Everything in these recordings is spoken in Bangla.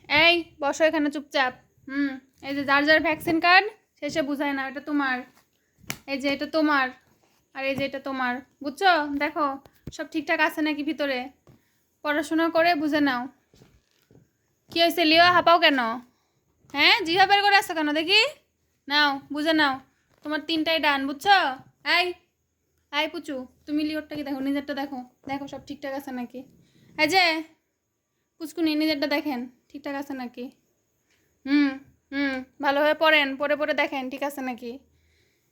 এই বসো এখানে চুপচাপ। এই যে যার যার ভ্যাকসিন কার্ড শেষে বুঝায় না, এটা তোমার, এই যে এটা তোমার, আর এই যে এটা তোমার, বুঝছো? দেখো সব ঠিকঠাক আছে নাকি ভিতরে, পড়াশোনা করে বুঝে নাও। কি হয়েছে লিও, হাঁপাও কেন? হ্যাঁ, জিভা বের করে আসছো কেন দেখি? নাও বুঝে নাও, তোমার 3টাই ডান, বুঝছো? এই এই পুচু, তুমি লিওরটা কি দেখো, নিজেরটা দেখো, দেখো সব ঠিকঠাক আছে নাকি। এই যে পুচকুনি, নিজেরটা দেখেন ঠিকঠাক আছে নাকি। হুম হুম ভালোভাবে পড়েন, পড়ে পড়ে দেখেন ঠিক আছে নাকি।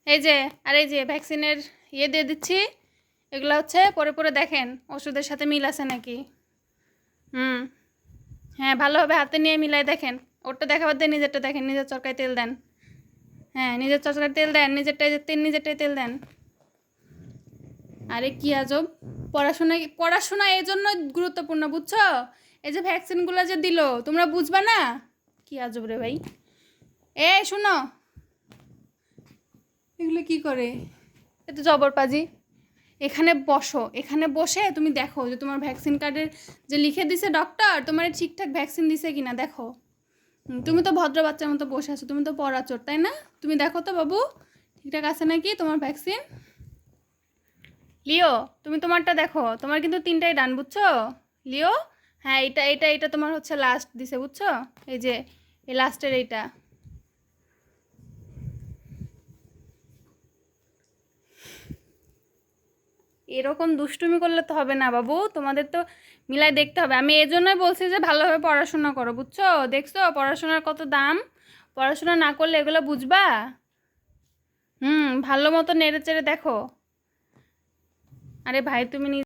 এই যে আর এই যে ভ্যাকসিনের ইয়ে দিয়ে দিচ্ছি, এগুলো হচ্ছে পরে পরে দেখেন ওষুধের সাথে মিল আছে নাকি। হুম হ্যাঁ, ভালোভাবে হাতে নিয়ে মিলাই দেখেন, ওরটা দেখাবার দিয়ে নিজেরটা দেখেন, নিজের চরকায় তেল দেন। হ্যাঁ, নিজের চরকায় তেল দেন, নিজেরটাই তেল, নিজেরটাই তেল দেন। আরে কি আজব, পড়াশোনা এই জন্য গুরুত্বপূর্ণ, বুঝছো? এই যে ভ্যাকসিনগুলো যে দিল তোমরা বুঝবা না? কি আজব রে ভাই। এ শুনো, এগুলো কি করে, এ তো জবরপাজি। এখানে বসো, এখানে বসে তুমি দেখো যে তোমার ভ্যাকসিন কার্ডের যে লিখে দিছে ডক্টর, তোমার ঠিকঠাক ভ্যাকসিন দিছে কিনা দেখো। তুমি তো ভদ্র বাচ্চার মতো বসে আছো, তুমি তো পড়াচোর তাই না? তুমি দেখো তো বাবু ঠিকঠাক আছে নাকি তোমার ভ্যাকসিন। লিও তুমি তোমারটা দেখো, তোমার কিন্তু 3টাই ডান, বুঝছো লিও? হ্যাঁ, এটা এটা এটা তোমার হচ্ছে লাস্ট দিছে, বুঝছো? এই যে এই লাস্টের এইটা। এরকম দুষ্টুমি করলে তো হবে না বাবু, তোমাদের তো মিলাই দেখতে হবে। আমি এই জন্যই বলছি যে ভালোভাবে পড়াশোনা করো, বুঝছো? দেখছো পড়াশোনার কত দাম, পড়াশোনা না করলে এগুলো বুঝবা? ভালো মতো নেড়ে চেড়ে দেখো। আরে ভাই তুমি